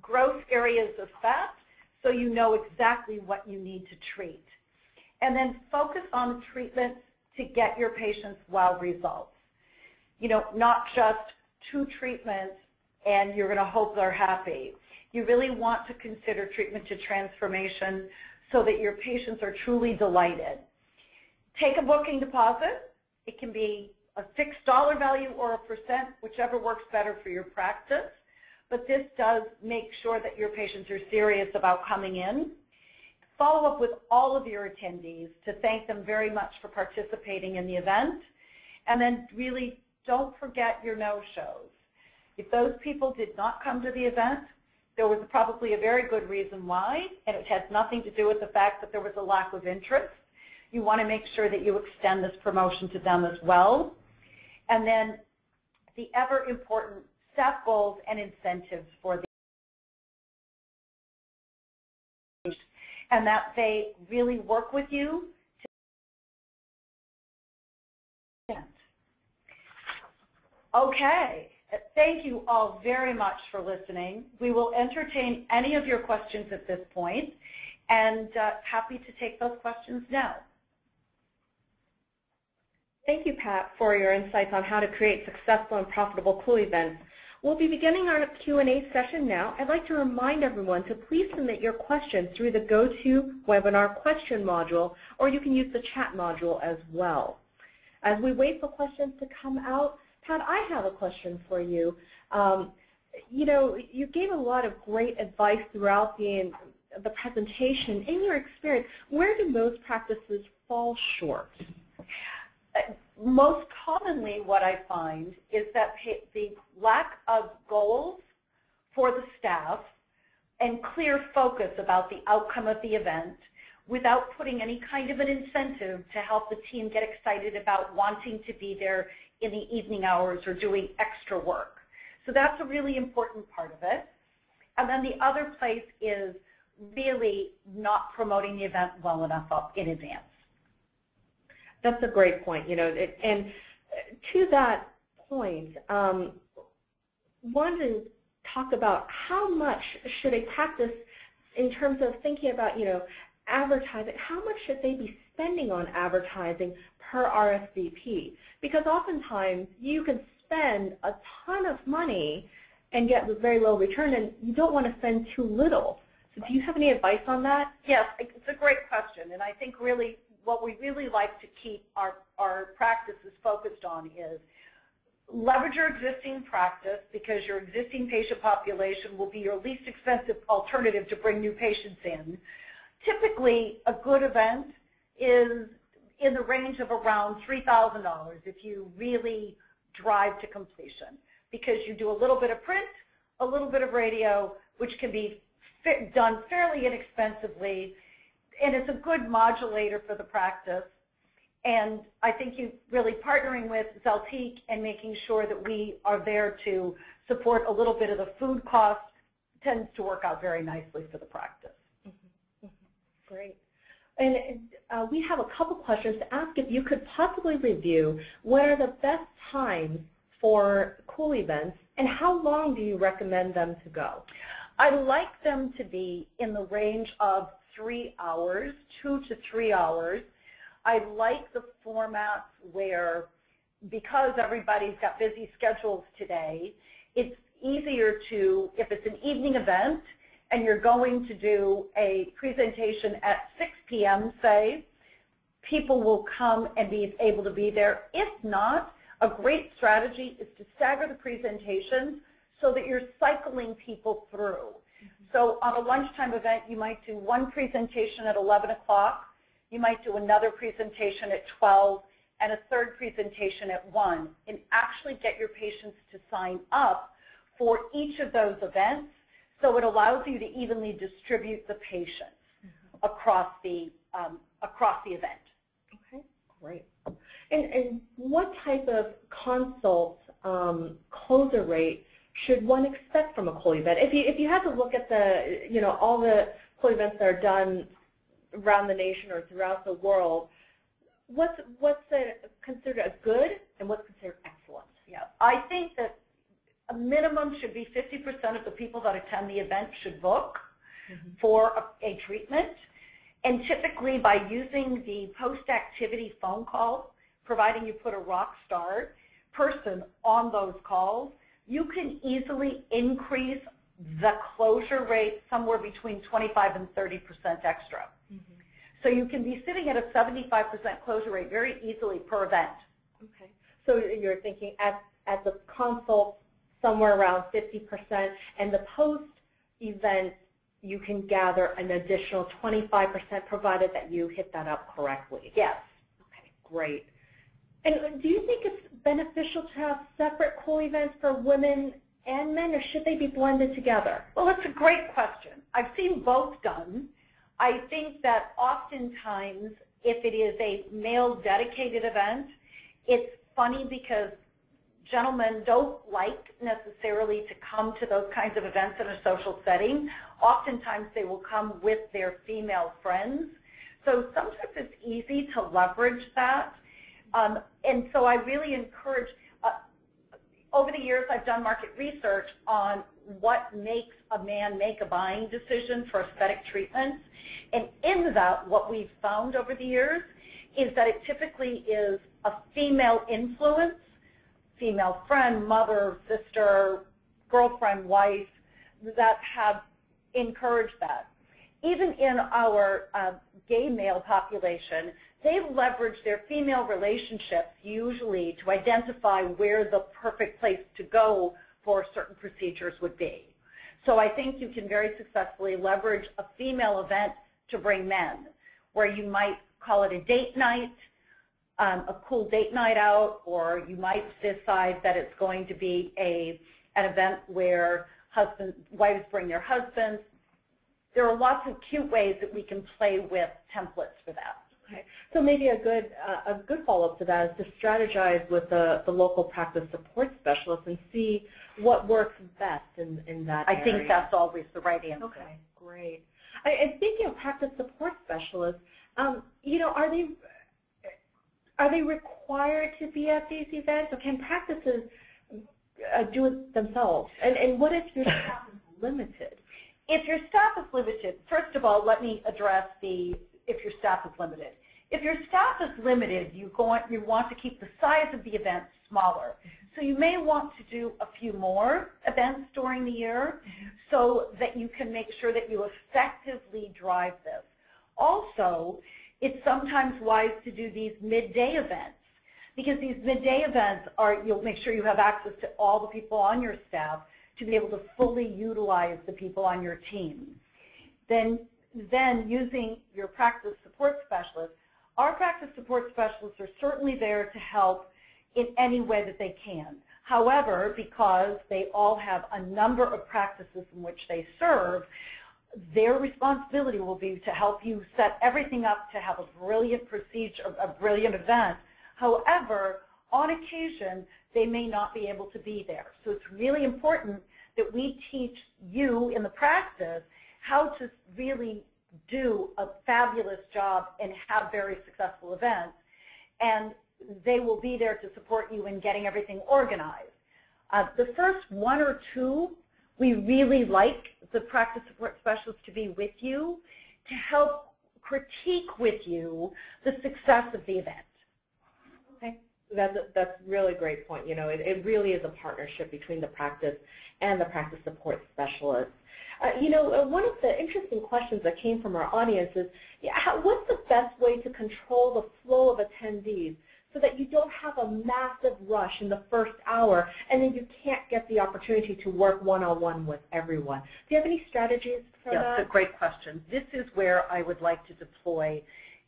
gross areas of fat so you know exactly what you need to treat. And then focus on treatment to get your patients wow results. You know, not just 2 treatments and you're going to hope they're happy. You really want to consider treatment to transformation so that your patients are truly delighted. Take a booking deposit. It can be a fixed dollar value or a percent, whichever works better for your practice. But this does make sure that your patients are serious about coming in. Follow up with all of your attendees to thank them very much for participating in the event. And then really don't forget your no-shows. If those people did not come to the event, there was probably a very good reason why, and it has nothing to do with the fact that there was a lack of interest. You want to make sure that you extend this promotion to them as well. And then the ever important staff goals and incentives for the and that they really work with you to okay. Thank you all very much for listening. We will entertain any of your questions at this point, and happy to take those questions now. Thank you, Pat, for your insights on how to create successful and profitable cool events. We'll be beginning our Q&A session now. I'd like to remind everyone to please submit your questions through the GoToWebinar question module, or you can use the chat module as well. As we wait for questions to come out, Pat, I have a question for you. You know, you gave a lot of great advice throughout the presentation. In your experience, where do most practices fall short? Most commonly what I find is that the lack of goals for the staff and clear focus about the outcome of the event without putting any kind of an incentive to help the team get excited about wanting to be there in the evening hours or doing extra work. So that's a really important part of it. And then the other place is really not promoting the event well enough up in advance. That's a great point. And to that point, wanted to talk about how much should a practice, in terms of thinking about, advertising, how much should they be spending on advertising per RSVP? Because oftentimes you can spend a ton of money and get very low return, and you don't want to spend too little. So do you have any advice on that? Yes, it's a great question, and I think really what we really like to keep our practices focused on is leverage your existing practice, because your existing patient population will be your least expensive alternative to bring new patients in. Typically, a good event is in the range of around $3,000 if you really drive to completion, because you do a little bit of print, a little bit of radio, which can be done fairly inexpensively, and it's a good modulator for the practice. And I think you really partnering with Zeltiq and making sure that we are there to support a little bit of the food cost tends to work out very nicely for the practice. Mm-hmm. Mm-hmm. Great. And we have a couple questions to ask if you could possibly review what are the best times for cool events and how long do you recommend them to go? I like them to be in the range of 3 hours, 2 to 3 hours. I like the formats where, because everybody's got busy schedules today, it's easier to, if it's an evening event and you're going to do a presentation at 6 p.m., say, people will come and be able to be there. If not, a great strategy is to stagger the presentations so that you're cycling people through. So on a lunchtime event, you might do one presentation at 11 o'clock, you might do another presentation at 12, and a third presentation at 1, and actually get your patients to sign up for each of those events, so it allows you to evenly distribute the patients across the event. Okay, great. And what type of consult closure rate should one expect from a cool event? If you had to look at the, all the cool events that are done around the nation or throughout the world, what's considered a good and what's considered excellent? Yeah, I think that a minimum should be 50% of the people that attend the event should book for a treatment. And typically by using the post-activity phone calls, providing you put a rock star person on those calls, you can easily increase the closure rate somewhere between 25 and 30% extra. So you can be sitting at a 75% closure rate very easily per event. Okay. So you're thinking at the consult somewhere around 50%, and the post-event you can gather an additional 25% provided that you hit that up correctly. Yes. Okay, great. And do you think it's beneficial to have separate cool events for women and men, or should they be blended together? Well, that's a great question. I've seen both done. I think that oftentimes if it is a male-dedicated event, it's funny because gentlemen don't like necessarily to come to those kinds of events in a social setting. Oftentimes they will come with their female friends. So sometimes it's easy to leverage that. And so I really encourage, over the years I've done market research on what makes a man make a buying decision for aesthetic treatments. And in that, what we've found over the years is that it typically is a female influence, female friend, mother, sister, girlfriend, wife, that have encouraged that. Even in our gay male population, they leverage their female relationships usually to identify where the perfect place to go for certain procedures would be. So I think you can very successfully leverage a female event to bring men, where you might call it a date night, a cool date night out, or you might decide that it's going to be an event where wives bring their husbands. There are lots of cute ways that we can play with templates for that. Okay. So maybe a good follow-up to that is to strategize with the local practice support specialist and see what works best in that area. I think that's always the right answer. Okay, great. And speaking of practice support specialists, you know, are they required to be at these events, or can practices do it themselves? And what if your staff is limited? If your staff is limited, first of all, let me address if your staff is limited. If your staff is limited, you want to keep the size of the event smaller. So you may want to do a few more events during the year so that you can make sure that you effectively drive this. Also, it's sometimes wise to do these midday events, because these midday events you'll make sure you have access to all the people on your staff to be able to fully utilize the people on your team. Then using your practice support specialists, our practice support specialists are certainly there to help in any way that they can. However, because they all have a number of practices in which they serve, their responsibility will be to help you set everything up to have a brilliant procedure, a brilliant event. However, on occasion, they may not be able to be there. So it's really important that we teach you in the practice how to really do a fabulous job and have very successful events. And they will be there to support you in getting everything organized. The first one or two, we really like the practice support specialist to be with you to help critique with you the success of the event. Okay, that's really great point. You know, it really is a partnership between the practice and the practice support specialist. You know, one of the interesting questions that came from our audience is, what's the best way to control the flow of attendees so that you don't have a massive rush in the first hour and then you can't get the opportunity to work one-on-one with everyone? Do you have any strategies for that? Yes, a great question. This is where I would like to deploy.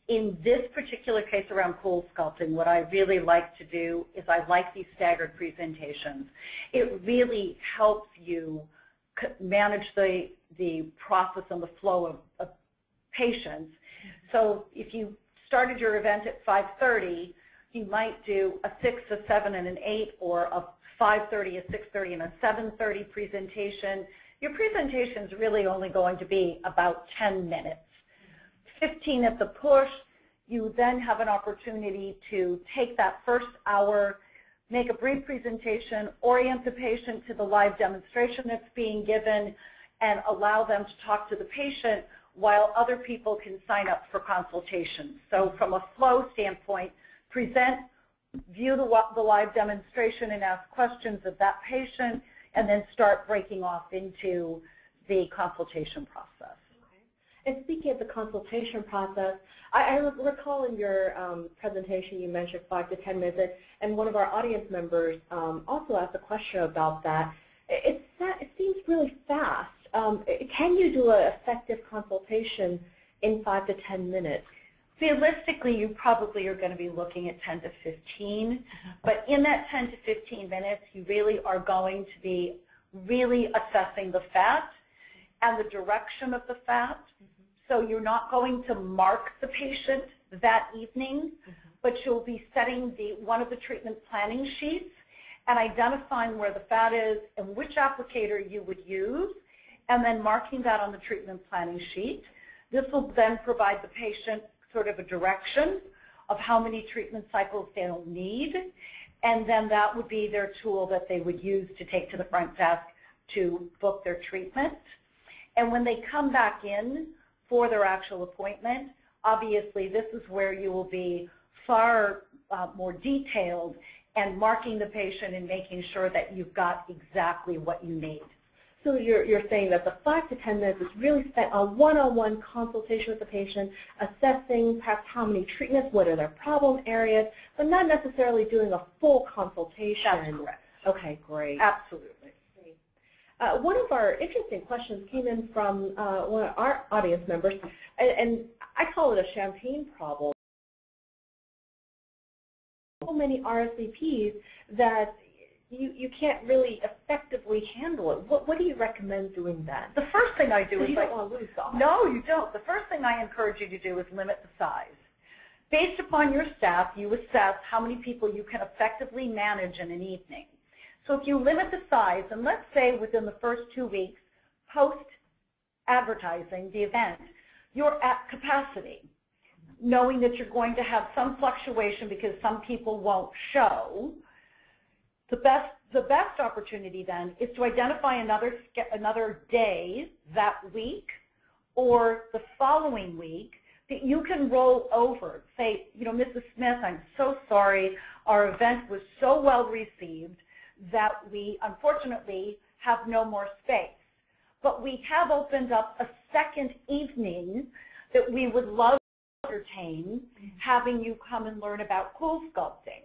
In this particular case around cool sculpting, what I really like to do is I like these staggered presentations. It really helps you manage the process and the flow of patients. So if you started your event at 5:30, you might do a 6, a 7, and an 8, or a 5:30, a 6:30, and a 7:30 presentation. Your presentation is really only going to be about 10 minutes. 15 at the push. You then have an opportunity to take that first hour, make a brief presentation, orient the patient to the live demonstration that's being given, and allow them to talk to the patient while other people can sign up for consultations. So from a flow standpoint, present, view the live demonstration and ask questions of that patient, and then start breaking off into the consultation process. And speaking of the consultation process, I recall in your presentation you mentioned 5 to 10 minutes, and one of our audience members also asked a question about that. It seems really fast. Can you do an effective consultation in 5 to 10 minutes? Realistically, you probably are going to be looking at 10 to 15, but in that 10 to 15 minutes, you really are going to be really assessing the fat and the direction of the fat. So you're not going to mark the patient that evening, but you'll be setting one of the treatment planning sheets and identifying where the fat is and which applicator you would use, and then marking that on the treatment planning sheet. This will then provide the patient sort of a direction of how many treatment cycles they'll need, and then that would be their tool that they would use to take to the front desk to book their treatment. And when they come back in for their actual appointment, obviously this is where you will be far more detailed and marking the patient and making sure that you've got exactly what you need. So you're saying that the 5 to 10 minutes is really spent on one-on-one consultation with the patient, assessing perhaps how many treatments, what are their problem areas, but not necessarily doing a full consultation. That's correct. Okay, great. Absolutely. One of our interesting questions came in from one of our audience members, and I call it a champagne problem. So many RSVPs that you can't really effectively handle it. What do you recommend doing then? The first thing I do is you don't want to lose them. No, you don't. The first thing I encourage you to do is limit the size. Based upon your staff, you assess how many people you can effectively manage in an evening. So if you limit the size, and let's say within the first 2 weeks, post-advertising the event, you're at capacity, knowing that you're going to have some fluctuation because some people won't show, the best opportunity then is to identify another day that week or the following week that you can roll over. Say, you know, Mrs. Smith, I'm so sorry, our event was so well received that we unfortunately have no more space. But we have opened up a second evening that we would love to entertain, having you come and learn about cool sculpting.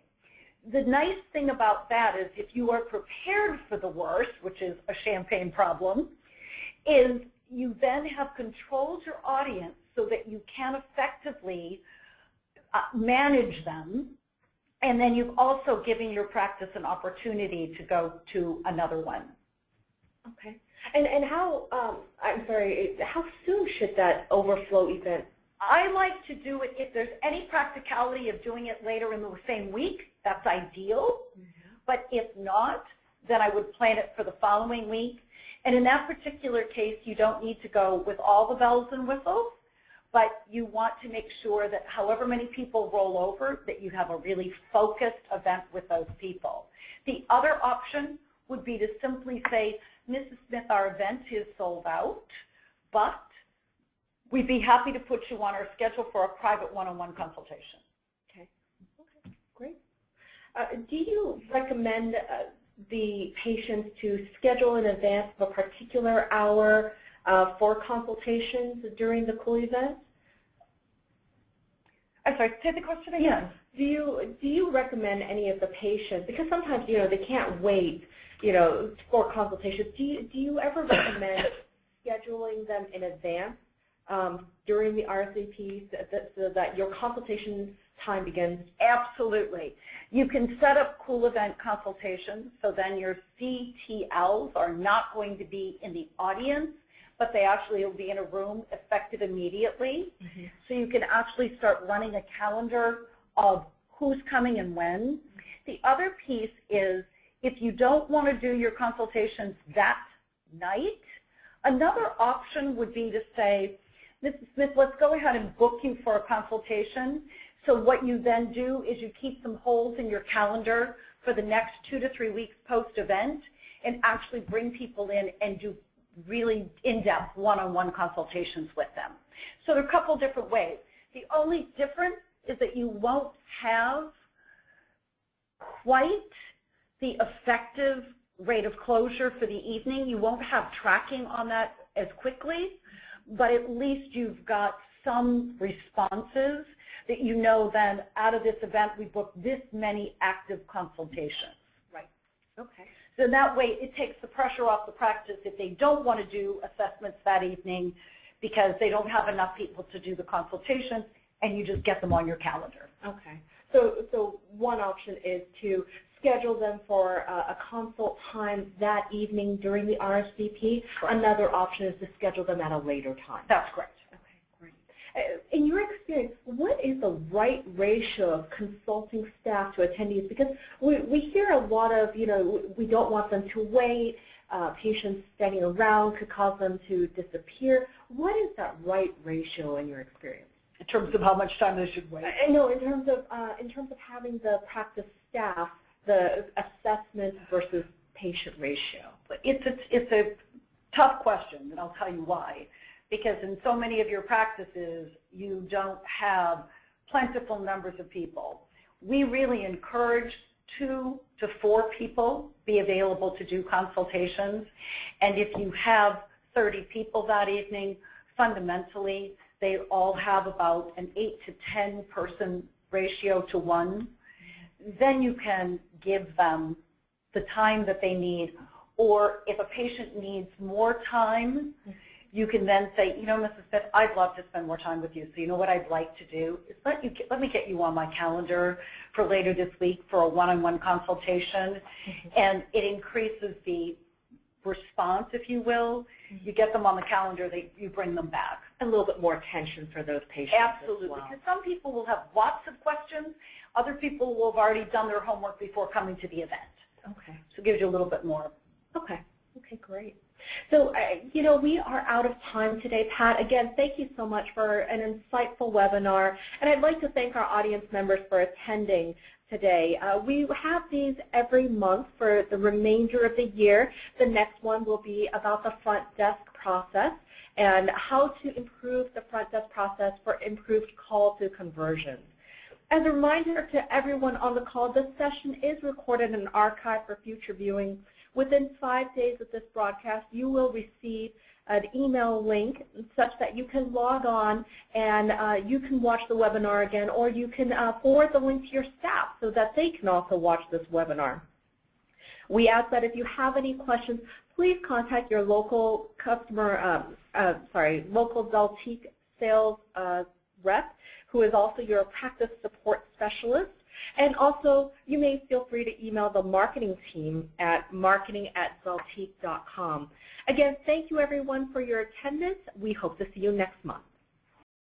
The nice thing about that is if you are prepared for the worst, which is a champagne problem, is you then have controlled your audience so that you can effectively manage them, and then you've also given your practice an opportunity to go to another one. Okay. And how, I'm sorry, how soon should that overflow event? I like to do it, if there's any practicality of doing it later in the same week, that's ideal. But if not, then I would plan it for the following week. And in that particular case, you don't need to go with all the bells and whistles, but you want to make sure that however many people roll over, that you have a really focused event with those people. The other option would be to simply say, Mrs. Smith, our event is sold out, but we'd be happy to put you on our schedule for a private one-on-one consultation. Okay. Okay, great. Do you recommend the patients to schedule in advance of a particular hour for consultations during the cool event? I'm sorry, say the question again. Yeah. Do you recommend any of the patients, because sometimes, you know, they can't wait, you know, for consultations. Do you ever recommend scheduling them in advance during the RSVP so that your consultation time begins? Absolutely. You can set up cool event consultations so then your CTLs are not going to be in the audience, but they actually will be in a room effective immediately. So you can actually start running a calendar of who's coming and when. The other piece is if you don't want to do your consultations that night, another option would be to say, Mrs. Smith, let's go ahead and book you for a consultation. So what you then do is you keep some holes in your calendar for the next 2 to 3 weeks post-event and actually bring people in and do really in-depth one-on-one consultations with them. So there are a couple different ways. The only difference is that you won't have quite the effective rate of closure for the evening. You won't have tracking on that as quickly, but at least you've got some responses that you know then out of this event we booked this many active consultations. Right. Okay. So that way it takes the pressure off the practice if they don't want to do assessments that evening because they don't have enough people to do the consultations, and you just get them on your calendar. Okay. So one option is to schedule them for a consult time that evening during the RSVP. Correct. Another option is to schedule them at a later time. That's correct. Okay, great. In your experience, what is the right ratio of consulting staff to attendees? Because we hear a lot of, you know, we don't want them to wait. Patients standing around could cause them to disappear. What is that right ratio in your experience? In terms of how much time they should wait? No, in terms of having the practice staff, the assessment versus patient ratio. It's a tough question, and I'll tell you why. Because in so many of your practices, you don't have plentiful numbers of people. We really encourage 2 to 4 people be available to do consultations. And if you have 30 people that evening, fundamentally, they all have about an 8 to 10 person ratio to 1. Then you can give them the time that they need. Or if a patient needs more time, you can then say, you know, Mrs. Smith, I'd love to spend more time with you. So you know what I'd like to do is let me get you on my calendar for later this week for a one-on-one consultation. And it increases the response, if you will. You get them on the calendar, you bring them back. A little bit more attention for those patients. Absolutely, as well. because some people will have lots of questions. Other people will have already done their homework before coming to the event. Okay. So it gives you a little bit more. Okay. Okay, great. So, you know, we are out of time today, Pat. Again, thank you so much for an insightful webinar. And I'd like to thank our audience members for attending today. We have these every month for the remainder of the year. The next one will be about the front desk process and how to improve the front desk process for improved call to conversions. As a reminder to everyone on the call, this session is recorded and archived for future viewing. Within 5 days of this broadcast, you will receive an email link such that you can log on and you can watch the webinar again, or you can forward the link to your staff so that they can also watch this webinar. We ask that if you have any questions, please contact your local local Zeltiq sales rep, who is also your practice support specialist. And also, you may feel free to email the marketing team at marketing@zeltiq.com. Again, thank you everyone for your attendance. We hope to see you next month.